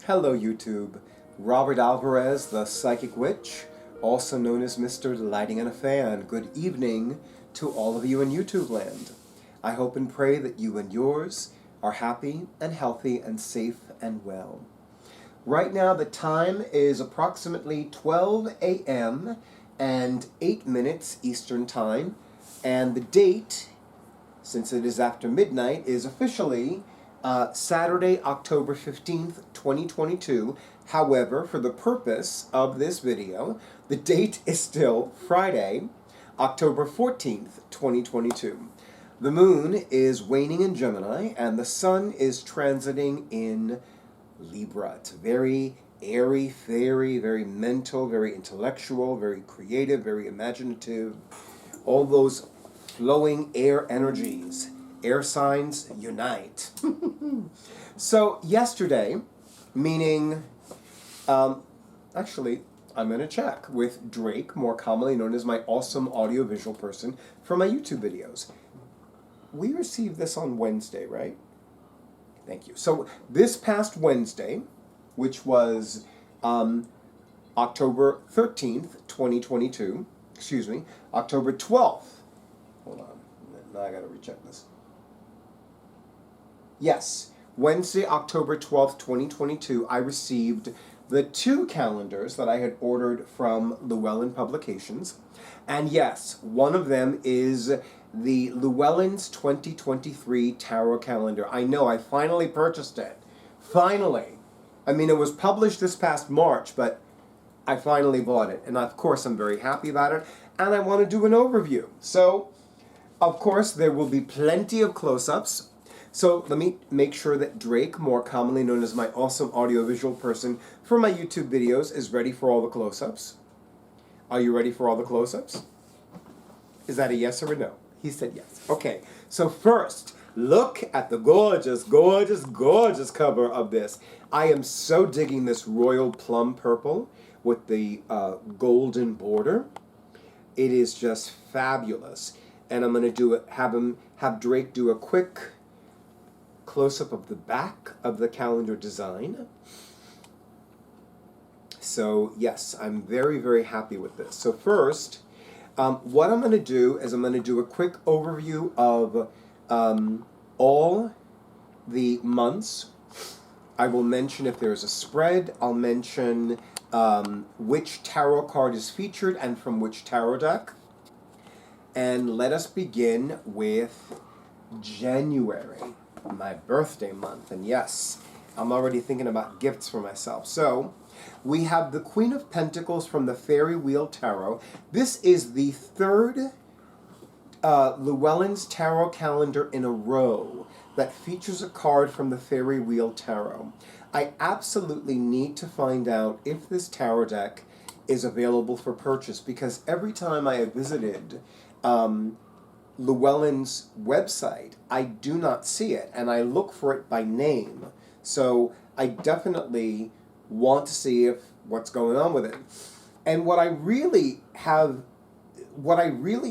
Hello YouTube, Robert Alvarez, the Psychic Witch, also known as Mr. Lighting and a Fan. Good evening to all of you in YouTube land. I hope and pray that you and yours are happy and healthy and safe and well. Right now the time is approximately 12 a.m. and 8 minutes Eastern Time, and the date, since it is after midnight, is officially Saturday, October 15th, 2022. However, for the purpose of this video, the date is still Friday, October 14th, 2022. The moon is waning in Gemini, and the sun is transiting in Libra. It's very airy, fairy, very mental, very intellectual, very creative, very imaginative. All those flowing air energies. Air signs unite. So yesterday, meaning, actually, I'm going to check with Drake, more commonly known as my awesome audiovisual person, for my YouTube videos. We received this on Wednesday, right? Thank you. So this past Wednesday, which was October 13th, 2022, excuse me, October 12th. Hold on. Now I got to recheck this. Yes, Wednesday, October 12th, 2022, I received the two calendars that I had ordered from Llewellyn Publications. And yes, one of them is the Llewellyn's 2023 Tarot Calendar. I know, I finally purchased it. Finally. I mean, it was published this past March, but I finally bought it. And of course, I'm very happy about it. And I want to do an overview. So, of course, there will be plenty of close-ups. So let me make sure that Drake, more commonly known as my awesome audiovisual person for my YouTube videos, is ready for all the close-ups. Are you ready for all the close-ups? Is that a yes or a no? He said yes. Okay, so first, look at the gorgeous, gorgeous, gorgeous cover of this. I am so digging this royal plum purple with the golden border. It is just fabulous. And I'm going to do it, have Drake do a quick close-up of the back of the calendar design. So yes, I'm very, very happy with this. So first, what I'm going to do is I'm going to do a quick overview of all the months. I will mention if there's a spread. I'll mention which tarot card is featured and from which tarot deck. And let us begin with January, my birthday month. And yes, I'm already thinking about gifts for myself. So we have the Queen of Pentacles from the Fairy Wheel Tarot. This is the third Llewellyn's Tarot calendar in a row that features a card from the Fairy Wheel Tarot. I absolutely need to find out if this tarot deck is available for purchase, because every time I have visited Llewellyn's website, I do not see it, and I look for it by name. So I definitely want to see what's going on with it. And what I really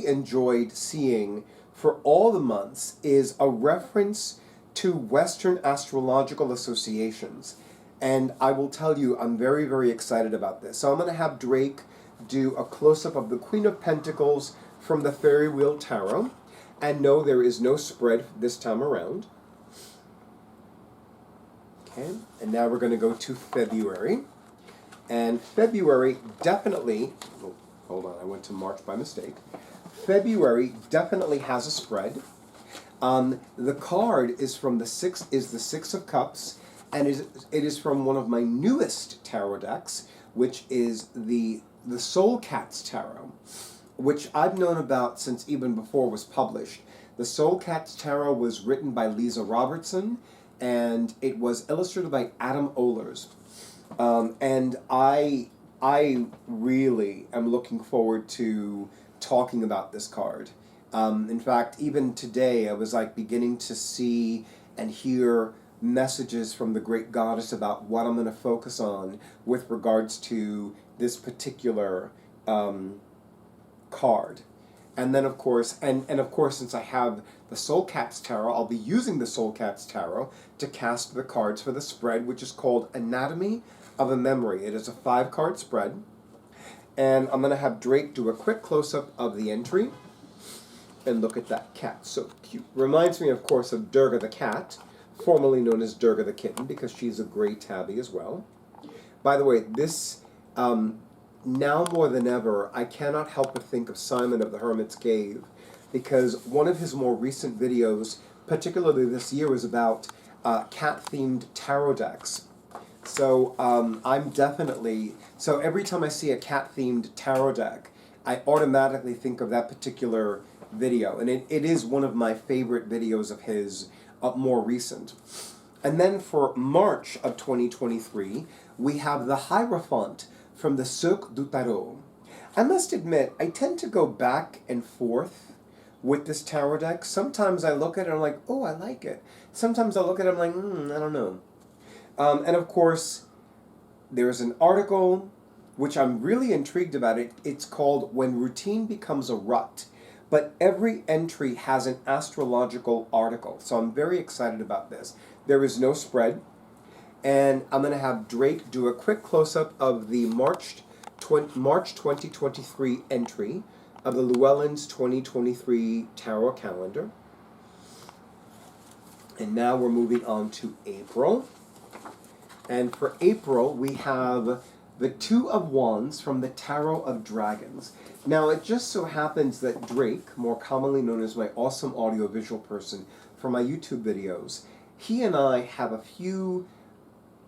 enjoyed seeing for all the months is a reference to Western astrological associations. And I will tell you, I'm very, very excited about this. So I'm going to have Drake do a close-up of the Queen of Pentacles from the Fairy Wheel Tarot. And no, there is no spread this time around. Okay, and now we're going to go to February. And February definitely, oh, hold on, I went to March by mistake. February definitely has a spread. The card is from the Six of Cups, and it is from one of my newest tarot decks, which is the Soul Cats Tarot, which I've known about since even before it was published. The Soul Cats Tarot was written by Lisa Robertson, and it was illustrated by Adam Ohlers. And I really am looking forward to talking about this card. In fact, even today, I was like beginning to see and hear messages from the great goddess about what I'm going to focus on with regards to this particular card. And then of course, and of course, since I have the Soul Cats Tarot, I'll be using the Soul Cats Tarot to cast the cards for the spread, which is called Anatomy of a Memory. It is a 5-card spread. And I'm going to have Drake do a quick close-up of the entry. And look at that cat, so cute. Reminds me, of course, of Durga the cat, formerly known as Durga the kitten, because she's a gray tabby as well. By the way, this, now more than ever, I cannot help but think of Simon of the Hermit's Cave, because one of his more recent videos, particularly this year, was about cat-themed tarot decks. So I'm definitely, so every time I see a cat-themed tarot deck, I automatically think of that particular video, and it is one of my favorite videos of his, more recent. And then for March of 2023, we have the Hierophant from the Cirque du Tarot. I must admit, I tend to go back and forth with this tarot deck. Sometimes I look at it and I'm like, oh, I like it. Sometimes I look at it and I'm like, I don't know. And of course, there's an article which I'm really intrigued about. It's called When Routine Becomes a Rut. But every entry has an astrological article, so I'm very excited about this. There is no spread, and I'm going to have Drake do a quick close-up of the March 2023 entry of the Llewellyn's 2023 tarot calendar. And now we're moving on to April. And for April, we have the Two of Wands from the Tarot of Dragons. Now, it just so happens that Drake, more commonly known as my awesome audiovisual person for my YouTube videos, he and I have a few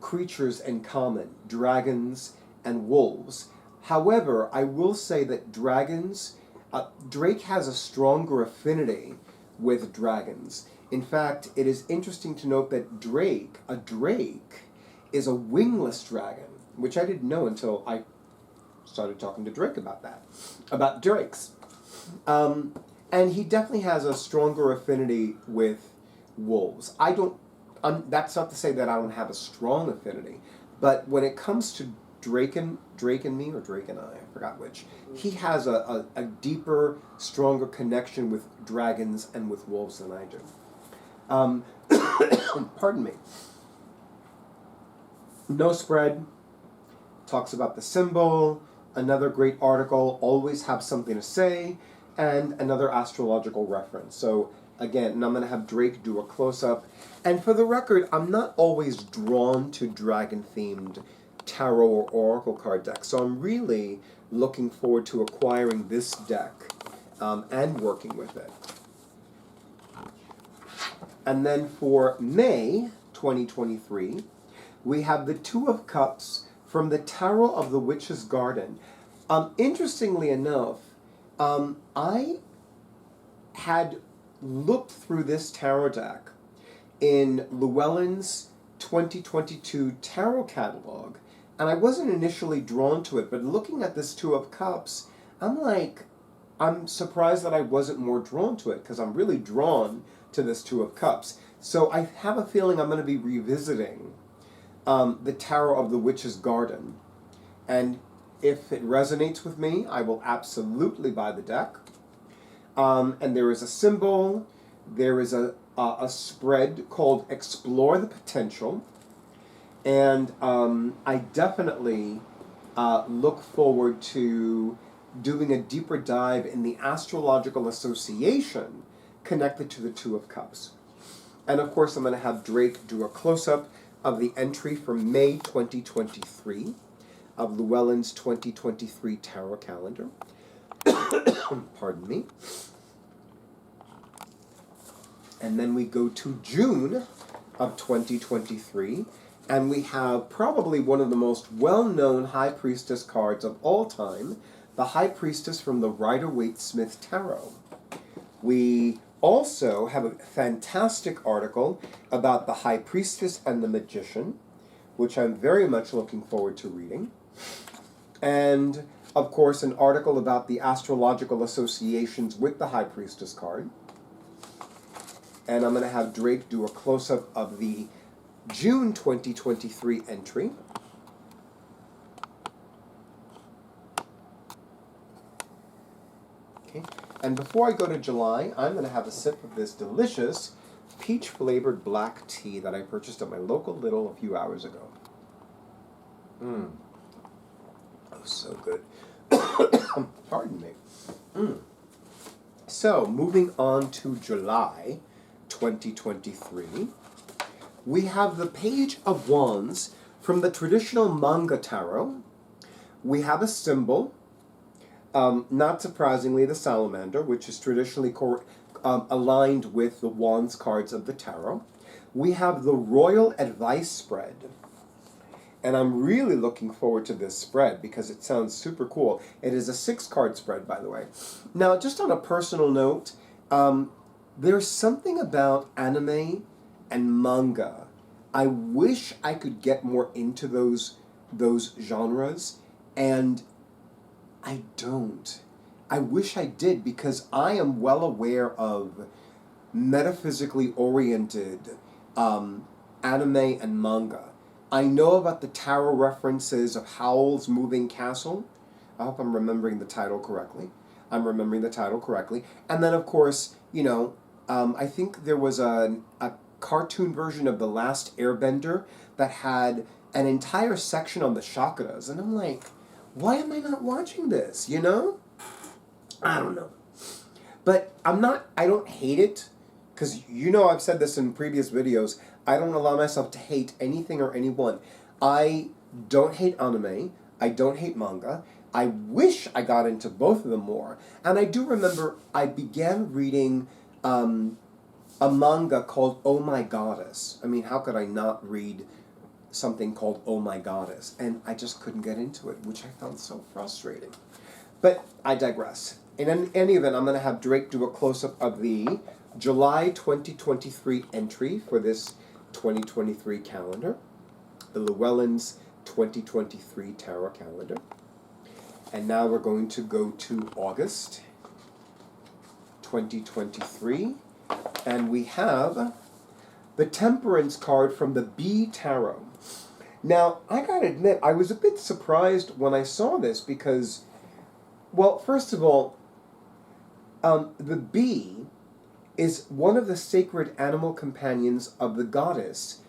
creatures in common, dragons and wolves. However, I will say that Drake has a stronger affinity with dragons. In fact, it is interesting to note that a drake, is a wingless dragon, which I didn't know until I started talking to Drake about that, about drakes. And he definitely has a stronger affinity with wolves. That's not to say that I don't have a strong affinity, but when it comes to Drake and me, or Drake and I forgot which, he has a deeper, stronger connection with dragons and with wolves than I do. Pardon me. No spread, talks about the symbol, another great article, always have something to say, and another astrological reference. So again, I'm going to have Drake do a close-up. And for the record, I'm not always drawn to dragon-themed tarot or oracle card decks, so I'm really looking forward to acquiring this deck and working with it. And then for May 2023, we have the Two of Cups from the Tarot of the Witch's Garden. Interestingly enough, I had looked through this tarot deck in Llewellyn's 2022 tarot catalog, and I wasn't initially drawn to it, but looking at this Two of Cups, I'm surprised that I wasn't more drawn to it, because I'm really drawn to this Two of Cups. So I have a feeling I'm going to be revisiting the Tarot of the Witch's Garden. And if it resonates with me, I will absolutely buy the deck. And there is a symbol, there is a spread called Explore the Potential. And I definitely look forward to doing a deeper dive in the astrological association connected to the Two of Cups. And of course, I'm going to have Drake do a close-up of the entry for May 2023 of Llewellyn's 2023 tarot calendar. Pardon me. And then we go to June of 2023, and we have probably one of the most well-known High Priestess cards of all time, the High Priestess from the Rider-Waite-Smith Tarot. We also have a fantastic article about the High Priestess and the Magician, which I'm very much looking forward to reading. And, of course, an article about the astrological associations with the High Priestess card. And I'm going to have Drake do a close-up of the June 2023 entry. Okay. And before I go to July, I'm going to have a sip of this delicious peach-flavored black tea that I purchased at my local Lidl a few hours ago. Mmm. Oh, so good. Pardon me. Mmm. So, moving on to July 2023, we have the Page of Wands from the traditional manga tarot. We have a symbol, not surprisingly, the salamander, which is traditionally aligned with the wands cards of the tarot. We have the Royal Advice spread. And I'm really looking forward to this spread because it sounds super cool. It is a 6-card spread, by the way. Now, just on a personal note, there's something about anime and manga. I wish I could get more into those genres, and I don't. I wish I did, because I am well aware of metaphysically oriented anime and manga. I know about the tarot references of Howl's Moving Castle. I hope I'm remembering the title correctly. I'm remembering the title correctly. And then, of course, you know, I think there was a cartoon version of The Last Airbender that had an entire section on the chakras. And I'm like, why am I not watching this, you know? I don't know. But I don't hate it, because you know I've said this in previous videos. I don't allow myself to hate anything or anyone. I don't hate anime. I don't hate manga. I wish I got into both of them more. And I do remember I began reading a manga called Oh My Goddess. I mean, how could I not read something called Oh My Goddess? And I just couldn't get into it, which I found so frustrating. But I digress. In any event, I'm going to have Drake do a close-up of the July 2023 entry for this 2023 calendar, the Llewellyn's 2023 tarot calendar. And now we're going to go to August 2023, and we have the Temperance card from the B Tarot. Now, I gotta admit, I was a bit surprised when I saw this because, well, first of all, the bee is one of the sacred animal companions of the goddess,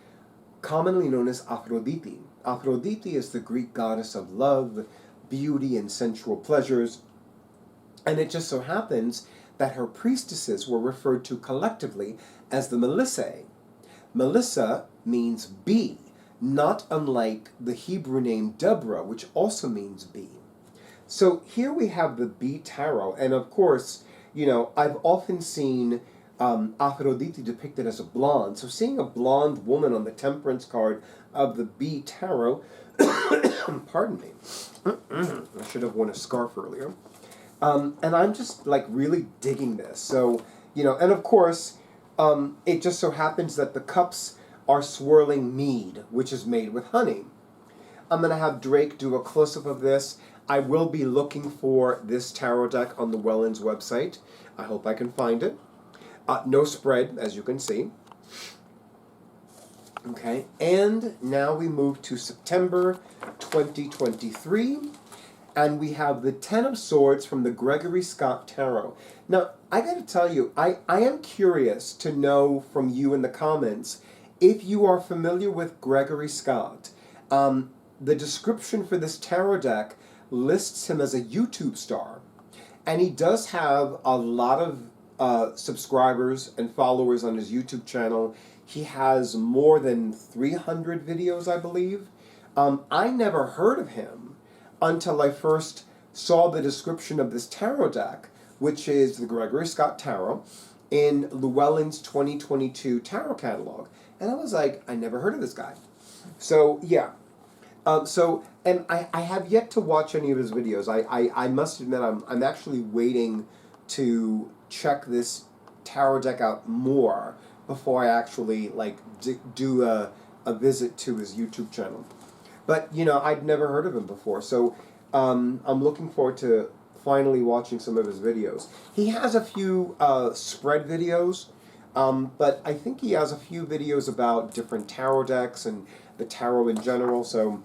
commonly known as Aphrodite. Aphrodite is the Greek goddess of love, beauty, and sensual pleasures, and it just so happens that her priestesses were referred to collectively as the Melissae. Melissa means bee, not unlike the Hebrew name Deborah, which also means bee. So here we have the Bee Tarot, and of course, you know, I've often seen Aphrodite depicted as a blonde, so seeing a blonde woman on the Temperance card of the Bee Tarot, pardon me, I should have worn a scarf earlier, and I'm just like really digging this. So, you know, and of course, it just so happens that the cups are swirling mead, which is made with honey. I'm going to have Drake do a close-up of this. I will be looking for this tarot deck on the Llewellyn's website. I hope I can find it. No spread, as you can see. Okay, and now we move to September 2023, and we have the Ten of Swords from the Gregory Scott Tarot. Now, I got to tell you, I am curious to know from you in the comments if you are familiar with Gregory Scott. The description for this tarot deck lists him as a YouTube star, and he does have a lot of subscribers and followers on his YouTube channel. He has more than 300 videos, I believe. I never heard of him until I first saw the description of this tarot deck, which is the Gregory Scott Tarot in Llewellyn's 2022 tarot catalog. And I was like, I never heard of this guy. So, yeah. And I have yet to watch any of his videos. I must admit, I'm actually waiting to check this tarot deck out more before I actually do a visit to his YouTube channel. But, you know, I'd never heard of him before, so I'm looking forward to finally watching some of his videos. He has a few spread videos, but I think he has a few videos about different tarot decks and the tarot in general, so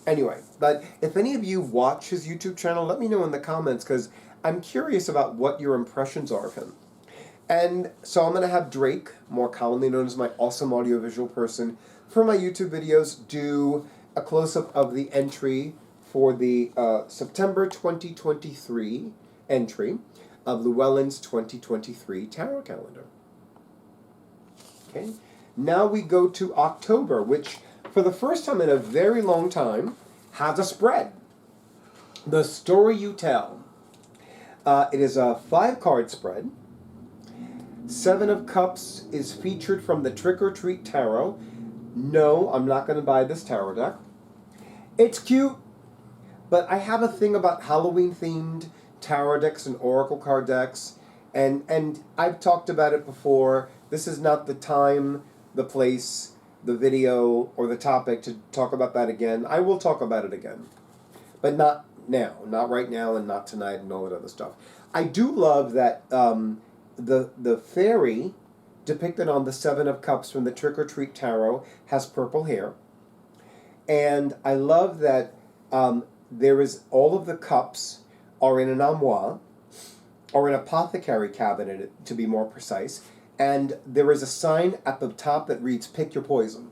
anyway. But if any of you watch his YouTube channel, let me know in the comments, because I'm curious about what your impressions are of him. And so I'm going to have Drake, more commonly known as my awesome audiovisual person, for my YouTube videos, do a close-up of the entry for the September 2023 entry of Llewellyn's 2023 tarot calendar. Okay, now we go to October, which for the first time in a very long time has a spread. The Story You Tell. It is a 5-card spread. 7 of Cups is featured from the Trick or Treat Tarot. No, I'm not going to buy this tarot deck. It's cute, but I have a thing about Halloween-themed tarot decks and oracle card decks, and I've talked about it before. This is not the time, the place, the video, or the topic to talk about that again. I will talk about it again, but not now, not right now, and not tonight, and all that other stuff. I do love that the fairy depicted on the 7 of Cups from the Trick or Treat Tarot has purple hair, and I love that there is all of the cups are in an armoire, or an apothecary cabinet to be more precise, and there is a sign at the top that reads "Pick Your Poison,"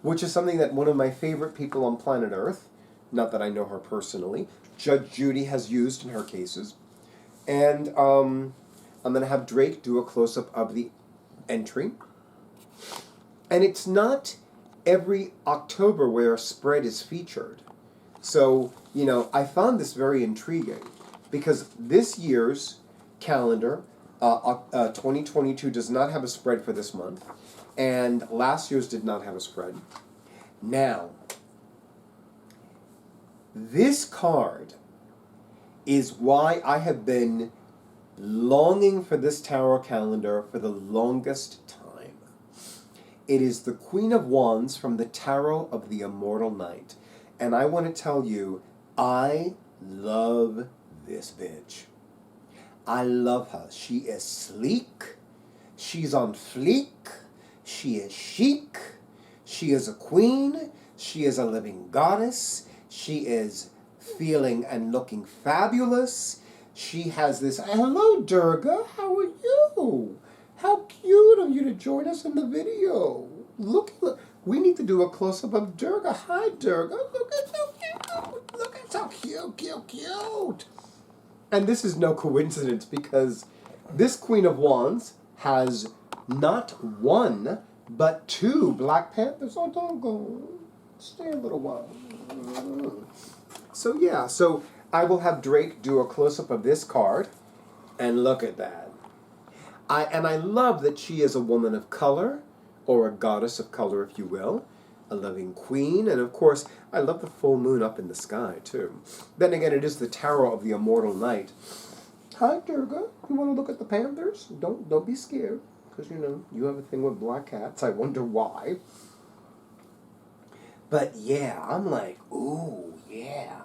which is something that one of my favorite people on planet Earth, not that I know her personally, Judge Judy, has used in her cases. And I'm going to have Drake do a close-up of the entry. And it's not every October where a spread is featured. So, I found this very intriguing because this year's calendar, 2022, does not have a spread for this month. And last year's did not have a spread. Now, this card is why I have been longing for this tarot calendar for the longest time. It is the Queen of Wands from the Tarot of the Immortal Knight. And I want to tell you, I love this bitch. I love her. She is sleek. She's on fleek. She is chic. She is a queen. She is a living goddess. She is feeling and looking fabulous. She has this, hello Durga, how are you? How cute of you to join us in the video. Look, we need to do a close-up of Durga. Hi Durga, look at so cute. Look at so cute. And this is no coincidence because this Queen of Wands has not one, but 2 Black Panthers. Oh, don't go. Stay a little while. So I will have Drake do a close-up of this card, and look at that. I love that she is a woman of color, or a goddess of color, if you will, a loving queen, and of course, I love the full moon up in the sky, too. Then again, it is the Tarot of the Immortal Knight. Hi, Durga. You want to look at the Panthers? Don't be scared, because, you have a thing with black cats. I wonder why. But yeah, I'm like, ooh, yeah.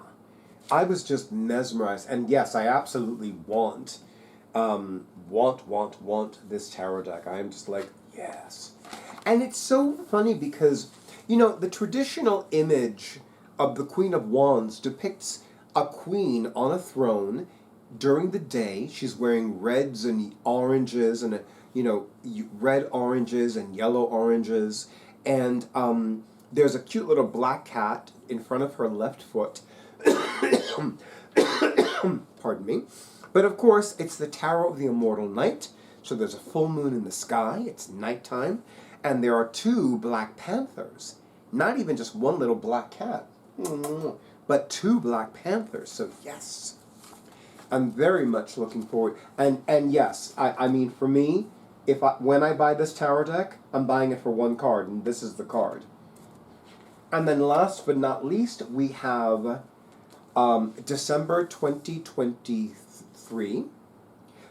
I was just mesmerized. And yes, I absolutely want this tarot deck. I am just like, yes. And it's so funny because, the traditional image of the Queen of Wands depicts a queen on a throne during the day. She's wearing reds and oranges and, red oranges and yellow oranges. And there's a cute little black cat in front of her left foot. Pardon me. But of course, it's the Tarot of the Immortal Knight. So there's a full moon in the sky. It's nighttime. And there are 2 Black Panthers. Not even just one little black cat. But 2 Black Panthers. So yes. I'm very much looking forward. And yes, I mean, for me, when I buy this tarot deck, I'm buying it for 1 card. And this is the card. And then last but not least, we have December 2023.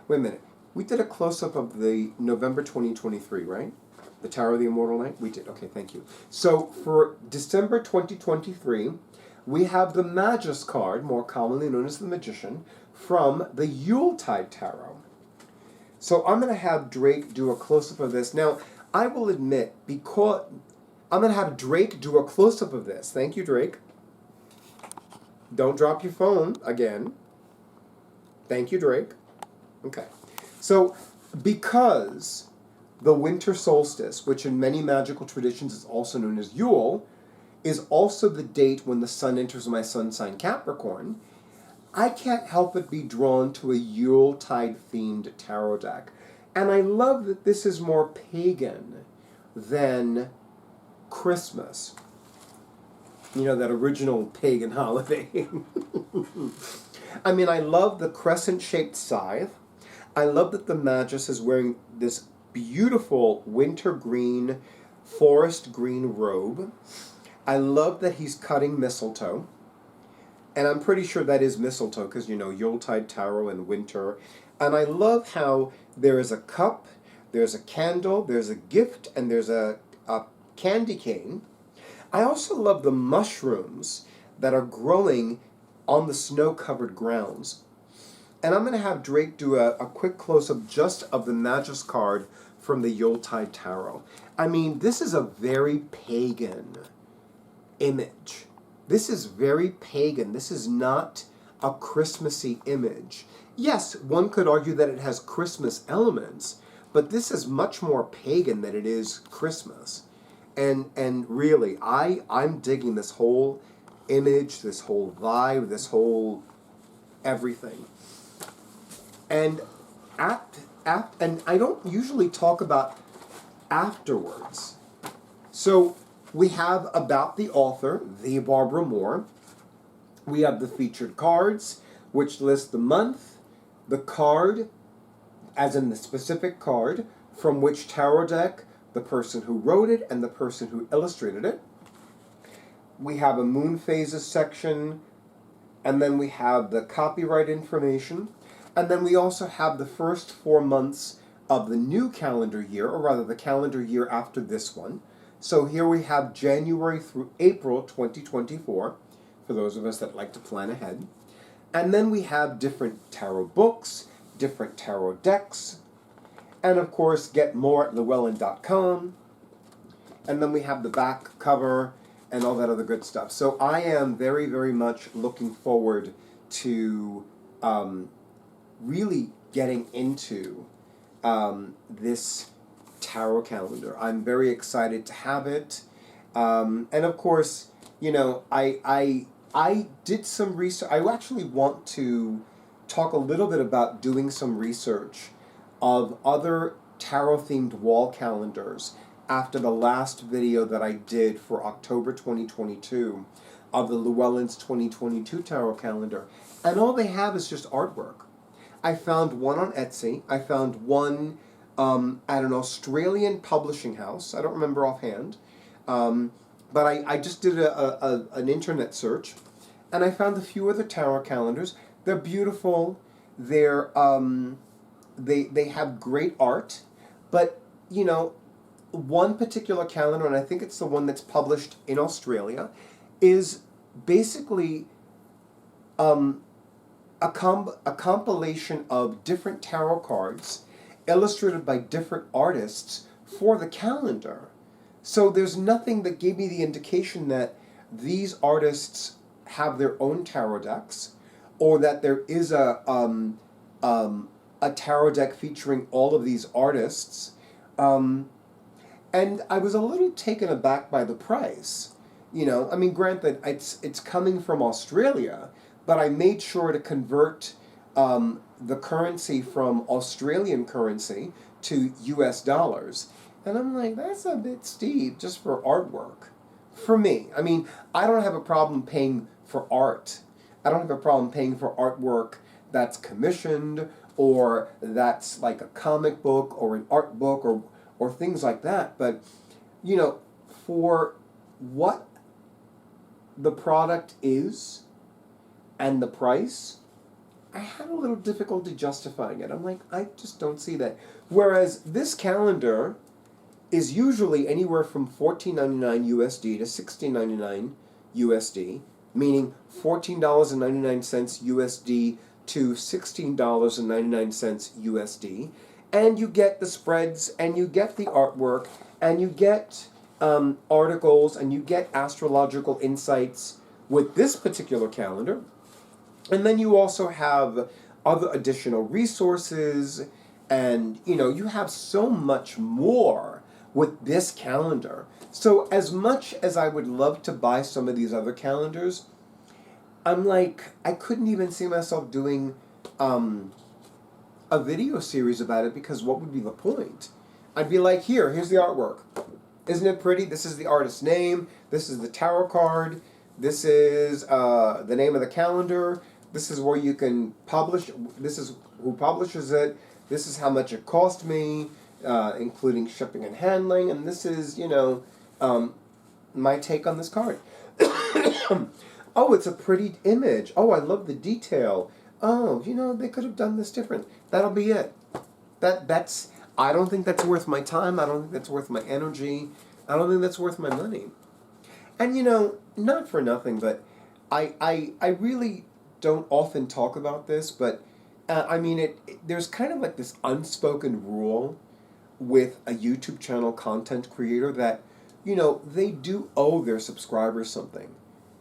Wait a minute. We did a close-up of the November 2023, right? The Tarot of the Immortal Knight? We did. Okay, thank you. So for December 2023, we have the Magus card, more commonly known as the Magician, from the Yuletide Tarot. So I'm going to have Drake do a close-up of this. Now, I will admit, because I'm going to have Drake do a close-up of this. Thank you, Drake. Don't drop your phone again. Thank you, Drake. Okay. So, because the winter solstice, which in many magical traditions is also known as Yule, is also the date when the sun enters my sun sign Capricorn, I can't help but be drawn to a Yuletide themed tarot deck. And I love that this is more pagan than Christmas. You know, that original pagan holiday. I mean, I love the crescent-shaped scythe. I love that the Magus is wearing this beautiful winter green, forest green robe. I love that he's cutting mistletoe. And I'm pretty sure that is mistletoe because, you know, Yuletide tarot and winter. And I love how there is a cup, there's a candle, there's a gift, and there's a candy cane. I also love the mushrooms that are growing on the snow-covered grounds. And I'm going to have Drake do a quick close-up just of the Magus card from the Yuletide Tarot. I mean, this is a very pagan image. This is very pagan. This is not a Christmassy image. Yes, one could argue that it has Christmas elements, but this is much more pagan than it is Christmas. And really, I'm digging this whole image, this whole vibe, this whole everything. And and I don't usually talk about afterwards. So we have about the author, the Barbara Moore. We have the featured cards, which list the month, the card, as in the specific card, from which tarot deck, the person who wrote it, and the person who illustrated it. We have a moon phases section, and then we have the copyright information, and then we also have the first 4 months of the new calendar year, or rather the calendar year after this one. So here we have January through April 2024, for those of us that like to plan ahead. And then we have different tarot books, different tarot decks, and of course get more at Llewellyn.com. And then we have the back cover and all that other good stuff. So I am very, very much looking forward to really getting into this tarot calendar. I'm very excited to have it. And of course, you know, I did some research. I actually want to talk a little bit about doing some research of other tarot-themed wall calendars after the last video that I did for October 2022 of the Llewellyn's 2022 tarot calendar. And all they have is just artwork. I found one on Etsy. I found one at an Australian publishing house. I don't remember offhand. But I just did an internet search, and I found a few other tarot calendars. They're beautiful. They're they have great art, but you know, one particular calendar, and I think it's the one that's published in Australia, is basically a compilation of different tarot cards illustrated by different artists for the calendar. So there's nothing that gave me the indication that these artists have their own tarot decks, or that there is a tarot deck featuring all of these artists. And I was a little taken aback by the price. You know, I mean, granted, it's coming from Australia, but I made sure to convert the currency from Australian currency to US dollars. And I'm like, that's a bit steep just for artwork. For me. I mean, I don't have a problem paying for art. I don't have a problem paying for artwork that's commissioned, or that's like a comic book or an art book or things like that. But, you know, for what the product is and the price, I had a little difficulty justifying it. I'm like, I just don't see that. Whereas this calendar is usually anywhere from $14.99 USD to $16.99 USD, meaning $14.99 USD to $16.99 USD, and you get the spreads, and you get the artwork, and you get articles, and you get astrological insights with this particular calendar. And then you also have other additional resources, and you have so much more with this calendar. So as much as I would love to buy some of these other calendars, I'm like, I couldn't even see myself doing a video series about it, because what would be the point? I'd be like, here's the artwork. Isn't it pretty? This is the artist's name. This is the tarot card. This is the name of the calendar. This is where you can publish. This is who publishes it. This is how much it cost me, including shipping and handling. And this is, my take on this card. Oh, it's a pretty image. Oh, I love the detail. Oh, they could have done this different. That'll be it. That's. I don't think that's worth my time. I don't think that's worth my energy. I don't think that's worth my money. And not for nothing, but I really don't often talk about this, but there's kind of like this unspoken rule with a YouTube channel content creator that, they do owe their subscribers something.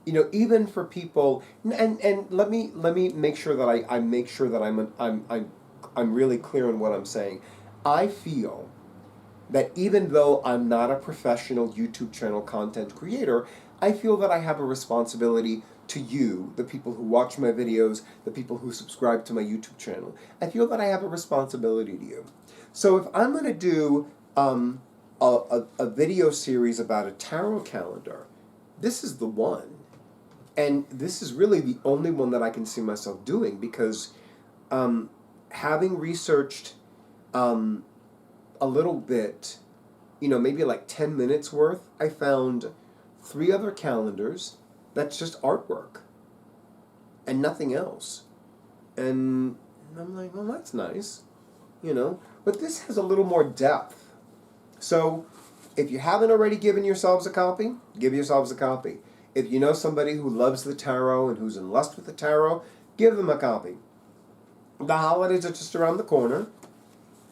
Even for people, and let me make sure that I make sure that I'm really clear on what I'm saying. I feel that even though I'm not a professional YouTube channel content creator, I feel that I have a responsibility to you, the people who watch my videos, the people who subscribe to my YouTube channel. I feel that I have a responsibility to you. So if I'm going to do a video series about a tarot calendar, this is the one. And this is really the only one that I can see myself doing, because having researched a little bit, maybe like 10 minutes worth, I found 3 other calendars that's just artwork and nothing else. And I'm like, well, that's nice, but this has a little more depth. So if you haven't already given yourselves a copy, give yourselves a copy. If you know somebody who loves the tarot and who's in lust with the tarot, give them a copy. The holidays are just around the corner.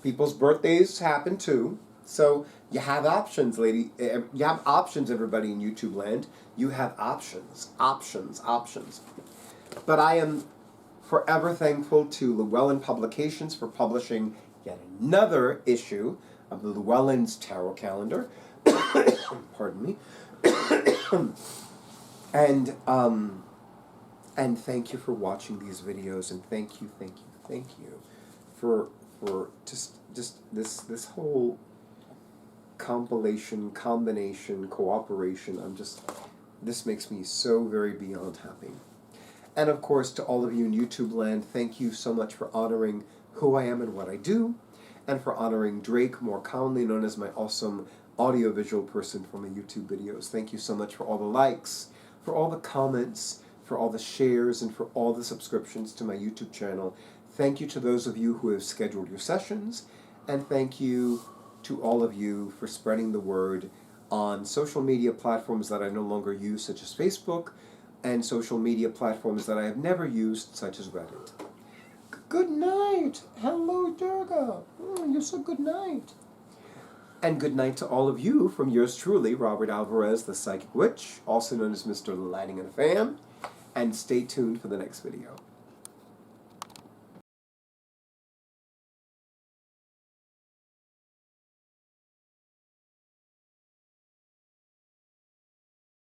People's birthdays happen too. So you have options, lady. You have options, everybody in YouTube land. You have options. Options. But I am forever thankful to Llewellyn Publications for publishing yet another issue of the Llewellyn's Tarot Calendar. Pardon me. And thank you for watching these videos, and thank you for just this whole compilation, combination, cooperation. This makes me so very beyond happy. And of course, to all of you in YouTube land, thank you so much for honoring who I am and what I do, and for honoring Drake, more commonly known as my awesome audiovisual person for my YouTube videos. Thank you so much for all the likes, for all the comments, for all the shares, and for all the subscriptions to my YouTube channel. Thank you to those of you who have scheduled your sessions, and thank you to all of you for spreading the word on social media platforms that I no longer use, such as Facebook, and social media platforms that I have never used, such as Reddit. Good night! Hello, Durga! You're so good night! And good night to all of you from yours truly, Robert Alvarez, the Psychic Witch, also known as Mr. Lighting and Fan. And stay tuned for the next video.